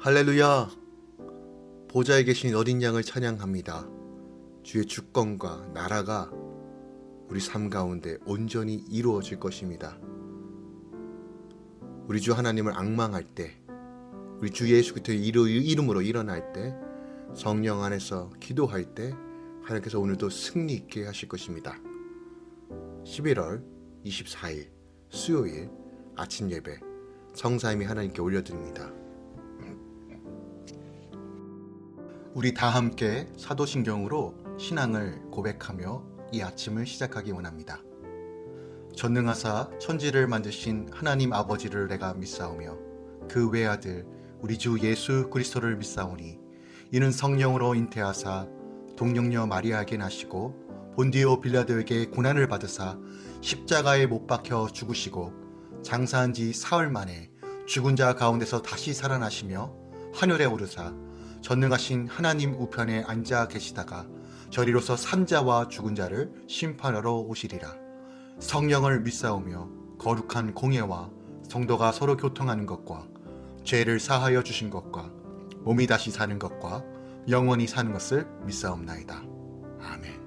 할렐루야! 보좌에 계신 어린 양을 찬양합니다. 주의 주권과 나라가 우리 삶 가운데 온전히 이루어질 것입니다. 우리 주 하나님을 앙망할 때, 우리 주 예수 그리스도의 이름으로 일어날 때, 성령 안에서 기도할 때 하나님께서 오늘도 승리 있게 하실 것입니다. 11월 24일 수요일 아침 예배 성사임이 하나님께 올려드립니다. 우리 다 함께 사도신경으로 신앙을 고백하며 이 아침을 시작하기 원합니다. 전능하사 천지를 만드신 하나님 아버지를 내가 믿사오며 그 외아들 우리 주 예수 그리스도를 믿사오니 이는 성령으로 잉태하사 동정녀 마리아에게 나시고 본디오 빌라도에게 고난을 받으사 십자가에 못 박혀 죽으시고 장사한 지 사흘 만에 죽은 자 가운데서 다시 살아나시며 하늘에 오르사 전능하신 하나님 우편에 앉아 계시다가 저리로서 산자와 죽은 자를 심판하러 오시리라. 성령을 믿사오며 거룩한 공예와 성도가 서로 교통하는 것과 죄를 사하여 주신 것과 몸이 다시 사는 것과 영원히 사는 것을 믿사옵나이다. 아멘.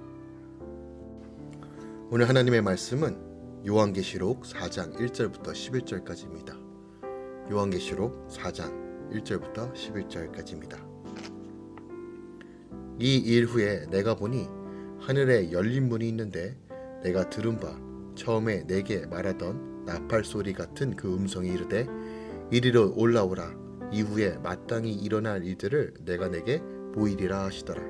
오늘 하나님의 말씀은 요한계시록 4장 1절부터 11절까지입니다. 요한계시록 4장 1절부터 11절까지입니다. 이 일 후에 내가 보니 하늘에 열린 문이 있는데 내가 들은 바 처음에 내게 말하던 나팔 소리 같은 그 음성이 이르되 이리로 올라오라. 이후에 마땅히 일어날 일들을 내가 내게 보이리라 하시더라.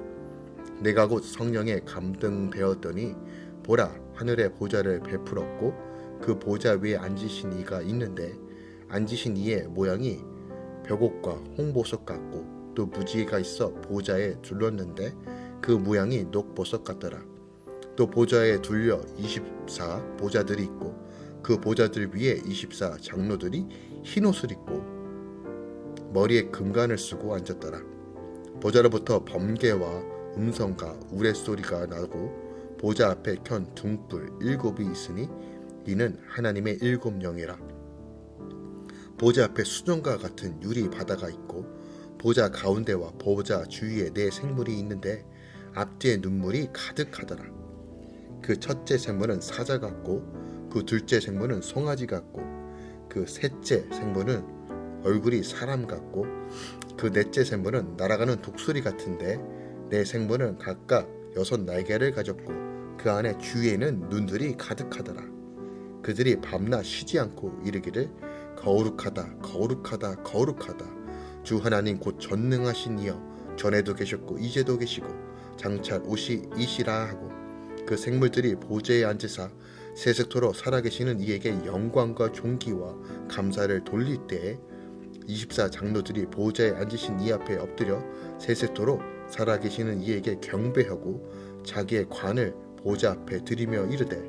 내가 곧 성령에 감동되었더니 보라, 하늘에 보좌를 베풀었고 그 보좌 위에 앉으신 이가 있는데 앉으신 이의 모양이 벽옥과 홍보석 같고 또 무지개가 있어 보좌에 둘렀는데 그 모양이 녹보석 같더라. 또 보좌에 둘려 24 보좌들이 있고 그 보좌들 위에 24 장로들이 흰옷을 입고 머리에 금관을 쓰고 앉았더라. 보좌로부터 번개와 음성과 우레소리가 나고 보좌 앞에 켠 등불 7이 있으니 이는 하나님의 7 영이라. 보좌 앞에 수정과 같은 유리 바다가 있고 보좌 가운데와 보좌 주위에 4 생물이 있는데 앞뒤에 눈물이 가득하더라. 그 첫째 생물은 사자 같고 그 둘째 생물은 송아지 같고 그 셋째 생물은 얼굴이 사람 같고 그 넷째 생물은 날아가는 독수리 같은데 4 생물은 각각 6 날개를 가졌고 그 안에 주위에는 눈들이 가득하더라. 그들이 밤낮 쉬지 않고 이르기를 거룩하다 거룩하다 거룩하다 주 하나님 곧 전능하신 이여 전에도 계셨고 이제도 계시고 장차 오시이시라 하고 그 생물들이 보좌에 앉으사 세세토록 살아계시는 이에게 영광과 존귀와 감사를 돌릴 때에 24 장로들이 보좌에 앉으신 이 앞에 엎드려 세세토록 살아계시는 이에게 경배하고 자기의 관을 보좌 앞에 드리며 이르되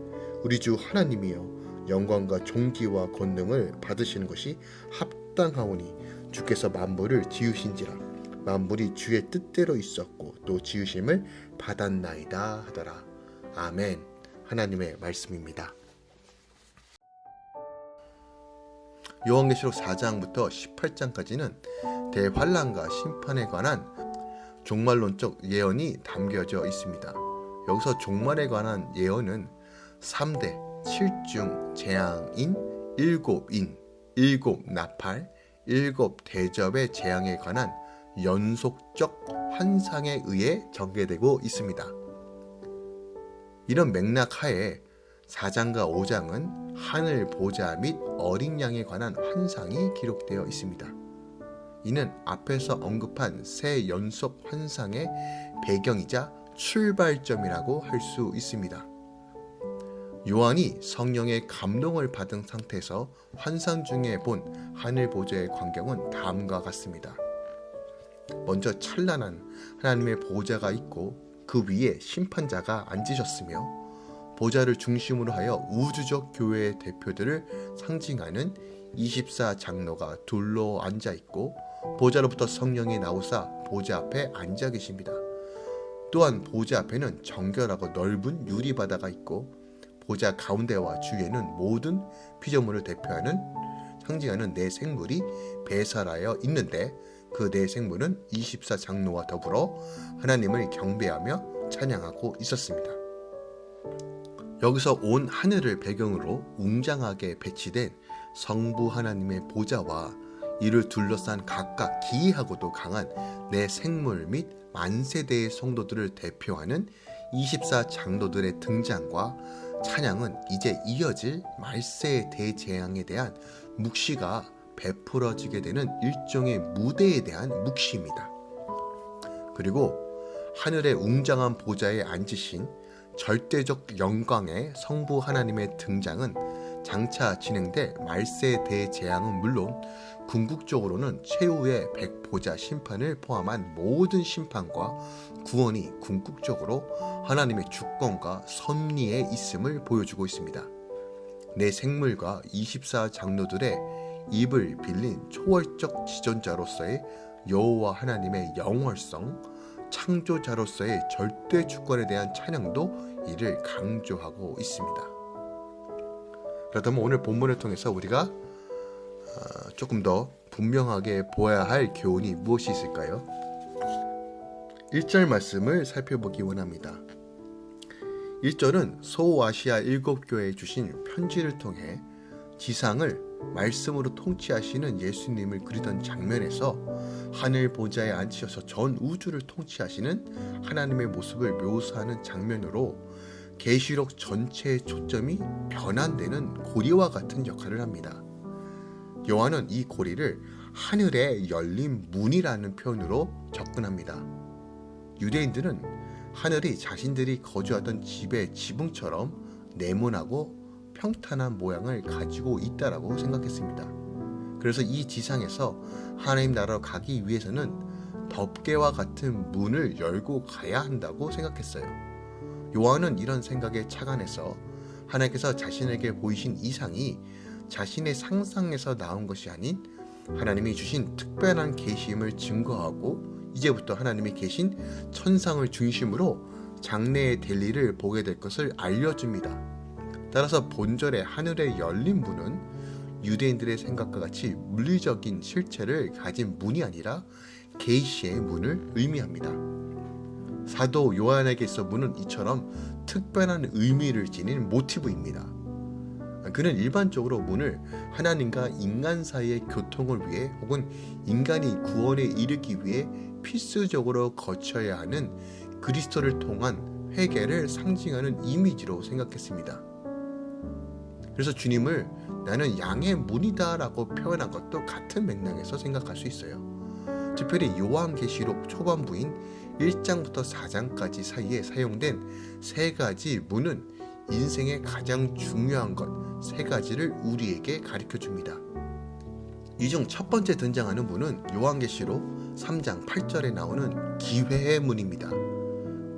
우리 주 하나님이여 영광과 존귀와 권능을 받으시는 것이 합당하오니 주께서 만물을 지으신지라. 만물이 주의 뜻대로 있었고 또 지으심을 받았나이다 하더라. 아멘. 하나님의 말씀입니다. 요한계시록 4장부터 18장까지는 대환란과 심판에 관한 종말론적 예언이 담겨져 있습니다. 여기서 종말에 관한 예언은 3대 7중 재앙인 7인, 7 나팔, 7 대접의 재앙에 관한 연속적 환상에 의해 전개되고 있습니다. 이런 맥락 하에 4장과 5장은 하늘 보좌 및 어린 양에 관한 환상이 기록되어 있습니다. 이는 앞에서 언급한 세 연속 환상의 배경이자 출발점이라고 할 수 있습니다. 요한이 성령의 감동을 받은 상태에서 환상 중에 본 하늘 보좌의 광경은 다음과 같습니다. 먼저 찬란한 하나님의 보좌가 있고 그 위에 심판자가 앉으셨으며 보좌를 중심으로 하여 우주적 교회의 대표들을 상징하는 24 장로가 둘러 앉아 있고 보좌로부터 성령이 나오사 보좌 앞에 앉아 계십니다. 또한 보좌 앞에는 정결하고 넓은 유리바다가 있고 보좌 가운데와 주위에는 모든 피조물을 대표하는 상징하는 4 생물이 배설하여 있는데 그 네 생물은 24장로와 더불어 하나님을 경배하며 찬양하고 있었습니다. 여기서 온 하늘을 배경으로 웅장하게 배치된 성부 하나님의 보좌와 이를 둘러싼 각각 기이하고도 강한 네 생물 및 만세대의 성도들을 대표하는 24장로들의 등장과 찬양은 이제 이어질 말세의 대재앙에 대한 묵시가 베풀어지게 되는 일종의 무대에 대한 묵시입니다. 그리고 하늘의 웅장한 보좌에 앉으신 절대적 영광의 성부 하나님의 등장은 장차 진행될 말세의 대재앙은 물론 궁극적으로는 최후의 백보자 심판을 포함한 모든 심판과 구원이 궁극적으로 하나님의 주권과 섭리에 있음을 보여주고 있습니다. 내 생물과 24장로들의 입을 빌린 초월적 지존자로서의 여호와 하나님의 영월성, 창조자로서의 절대 주권에 대한 찬양도 이를 강조하고 있습니다. 그렇다면 오늘 본문을 통해서 우리가 조금 더 분명하게 보아야 할 교훈이 무엇이 있을까요? 1절 말씀을 살펴보기 원합니다. 1절은 소아시아 7교회에 주신 편지를 통해 지상을 말씀으로 통치하시는 예수님을 그리던 장면에서 하늘 보좌에 앉으셔서 전 우주를 통치하시는 하나님의 모습을 묘사하는 장면으로 계시록 전체의 초점이 변환되는 고리와 같은 역할을 합니다. 요한은 이 고리를 하늘에 열린 문이라는 표현으로 접근합니다. 유대인들은 하늘이 자신들이 거주하던 집의 지붕처럼 네모나고 평탄한 모양을 가지고 있다라고 생각했습니다. 그래서 이 지상에서 하나님 나라로 가기 위해서는 덮개와 같은 문을 열고 가야 한다고 생각했어요. 요한은 이런 생각에 착안해서 하나님께서 자신에게 보이신 이상이 자신의 상상에서 나온 것이 아닌 하나님이 주신 특별한 계시임을 증거하고 이제부터 하나님이 계신 천상을 중심으로 장래의 될 일을 보게 될 것을 알려줍니다. 따라서 본절의 하늘에 열린 문은 유대인들의 생각과 같이 물리적인 실체를 가진 문이 아니라 계시의 문을 의미합니다. 사도 요한에게 있어 문은 이처럼 특별한 의미를 지닌 모티브입니다. 그는 일반적으로 문을 하나님과 인간 사이의 교통을 위해 혹은 인간이 구원에 이르기 위해 필수적으로 거쳐야 하는 그리스도를 통한 회개를 상징하는 이미지로 생각했습니다. 그래서 주님을 나는 양의 문이다 라고 표현한 것도 같은 맥락에서 생각할 수 있어요. 특별히 요한계시록 초반부인 1장부터 4장까지 사이에 사용된 세 가지 문은 인생의 가장 중요한 것 세 가지를 우리에게 가르쳐 줍니다. 이 중 첫 번째 등장하는 문은 요한계시록 3장 8절에 나오는 기회의 문입니다.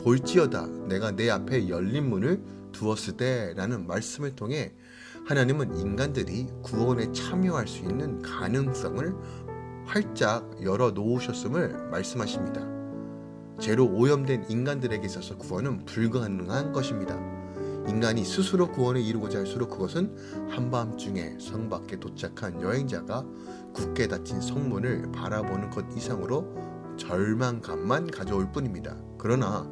볼지어다 내가 내 앞에 열린 문을 두었으되 라는 말씀을 통해 하나님은 인간들이 구원에 참여할 수 있는 가능성을 활짝 열어 놓으셨음을 말씀하십니다. 죄로 오염된 인간들에게 있어서 구원은 불가능한 것입니다. 인간이 스스로 구원에 이루고자 할수록 그것은 한밤중에 성 밖에 도착한 여행자가 굳게 닫힌 성문을 바라보는 것 이상으로 절망감만 가져올 뿐입니다. 그러나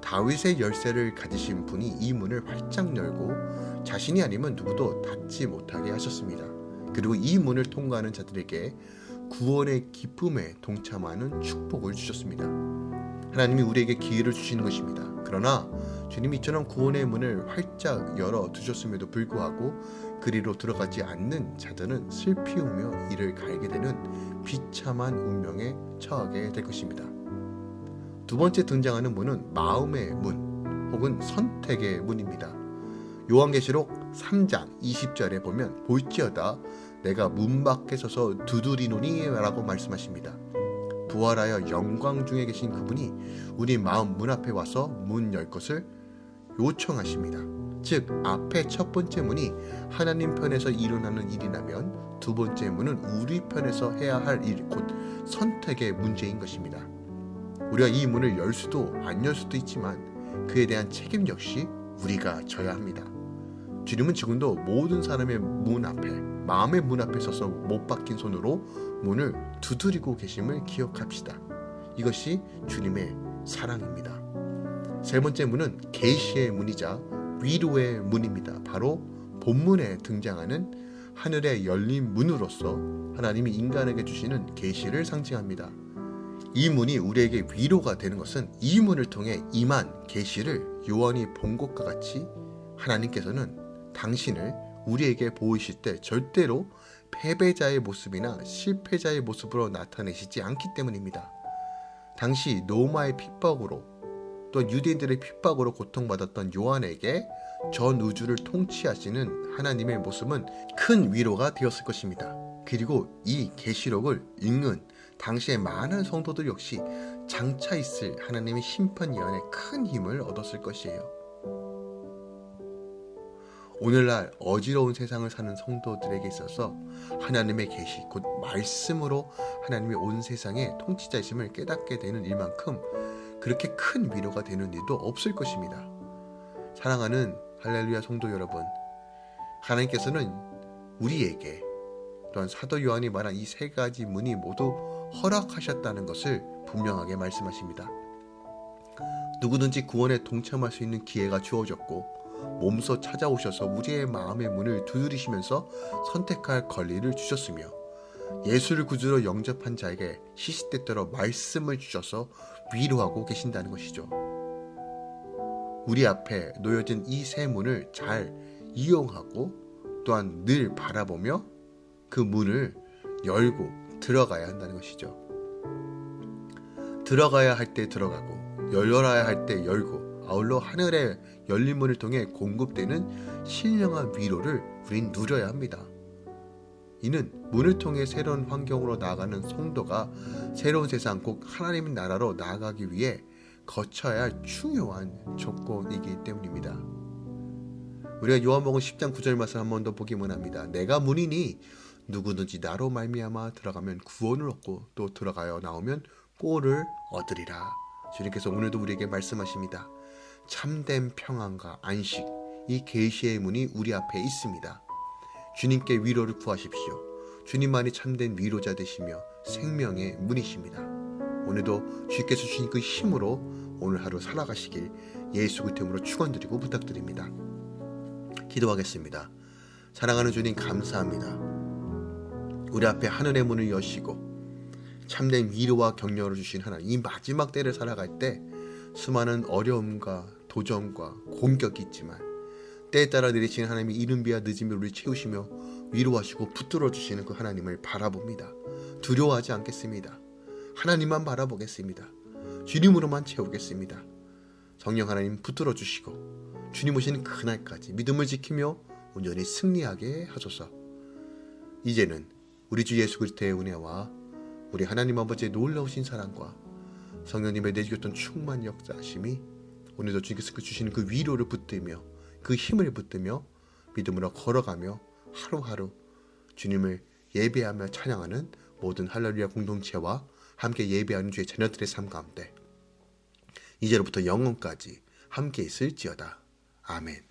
다윗의 열쇠를 가지신 분이 이 문을 활짝 열고 자신이 아니면 누구도 닫지 못하게 하셨습니다. 그리고 이 문을 통과하는 자들에게 구원의 기쁨에 동참하는 축복을 주셨습니다. 하나님이 우리에게 기회를 주시는 것입니다. 그러나 주님이 이처럼 구원의 문을 활짝 열어 두셨음에도 불구하고 그리로 들어가지 않는 자들은 슬피우며 이를 갈게 되는 비참한 운명에 처하게 될 것입니다. 두 번째 등장하는 문은 마음의 문 혹은 선택의 문입니다. 요한계시록 3장 20절에 보면 볼지어다 내가 문 밖에 서서 두드리노니 라고 말씀하십니다. 부활하여 영광 중에 계신 그분이 우리 마음 문 앞에 와서 문 열 것을 요청하십니다. 즉 앞에 첫 번째 문이 하나님 편에서 일어나는 일이라면 두 번째 문은 우리 편에서 해야 할 일, 곧 선택의 문제인 것입니다. 우리가 이 문을 열 수도 안 열 수도 있지만 그에 대한 책임 역시 우리가 져야 합니다. 주님은 지금도 모든 사람의 문 앞에, 마음의 문 앞에 서서 못 박힌 손으로 문을 두드리고 계심을 기억합시다. 이것이 주님의 사랑입니다. 세 번째 문은 계시의 문이자 위로의 문입니다. 바로 본문에 등장하는 하늘의 열린 문으로서 하나님이 인간에게 주시는 계시를 상징합니다. 이 문이 우리에게 위로가 되는 것은 이 문을 통해 임한 계시를 요한이 본 것과 같이 하나님께서는 당신을 우리에게 보이실 때 절대로 패배자의 모습이나 실패자의 모습으로 나타내시지 않기 때문입니다. 당시 로마의 핍박으로 또 유대인들의 핍박으로 고통받았던 요한에게 전 우주를 통치하시는 하나님의 모습은 큰 위로가 되었을 것입니다. 그리고 이 계시록을 읽는 당시의 많은 성도들 역시 장차 있을 하나님의 심판 예언에 큰 힘을 얻었을 것이에요. 오늘날 어지러운 세상을 사는 성도들에게 있어서 하나님의 계시, 곧 말씀으로 하나님의 온 세상의 통치자이심을 깨닫게 되는 일만큼 그렇게 큰 위로가 되는 일도 없을 것입니다. 사랑하는 할렐루야 성도 여러분, 하나님께서는 우리에게 또한 사도 요한이 말한 이 세 가지 문이 모두 허락하셨다는 것을 분명하게 말씀하십니다. 누구든지 구원에 동참할 수 있는 기회가 주어졌고 몸소 찾아오셔서 우리의 마음의 문을 두드리시면서 선택할 권리를 주셨으며 예수를 구주로 영접한 자에게 시시때때로 말씀을 주셔서 위로하고 계신다는 것이죠. 우리 앞에 놓여진 이 세 문을 잘 이용하고 또한 늘 바라보며 그 문을 열고 들어가야 한다는 것이죠. 들어가야 할 때 들어가고 열어야 할 때 열고 아울러 하늘의 열린 문을 통해 공급되는 신령한 위로를 우린 누려야 합니다. 이는 문을 통해 새로운 환경으로 나아가는 성도가 새로운 세상 곧 하나님의 나라로 나아가기 위해 거쳐야 할 중요한 조건이기 때문입니다. 우리가 요한복음 10장 9절 말씀 한 번 더 보기만 합니다. 내가 문이니 누구든지 나로 말미암아 들어가면 구원을 얻고 또 들어가여 나오면 꼴을 얻으리라. 주님께서 오늘도 우리에게 말씀하십니다. 참된 평안과 안식, 이 계시의 문이 우리 앞에 있습니다. 주님께 위로를 구하십시오. 주님만이 참된 위로자 되시며 생명의 문이십니다. 오늘도 주께서 주신 그 힘으로 오늘 하루 살아가시길 예수 그리스도로 축원드리고 부탁드립니다. 기도하겠습니다. 사랑하는 주님 감사합니다. 우리 앞에 하늘의 문을 여시고 참된 위로와 격려를 주신 하나님, 이 마지막 때를 살아갈 때 수많은 어려움과 도전과 공격이 있지만 때에 따라 내리시는 하나님의 이른 비와 늦은 비를 우리 채우시며 위로하시고 붙들어 주시는 그 하나님을 바라봅니다. 두려워하지 않겠습니다. 하나님만 바라보겠습니다. 주님으로만 채우겠습니다. 성령 하나님 붙들어 주시고 주님 오시는 그날까지 믿음을 지키며 온전히 승리하게 하소서. 이제는 우리 주 예수 그리스도의 은혜와 우리 하나님 아버지의 놀라우신 사랑과 성령님의 내주셨던 충만 역사하심이 오늘도 주님께서 주시는 그 위로를 붙들며 그 힘을 붙들며 믿음으로 걸어가며 하루하루 주님을 예배하며 찬양하는 모든 할렐루야 공동체와 함께 예배하는 주의 자녀들의 삶 가운데 이제로부터 영원까지 함께 있을지어다. 아멘.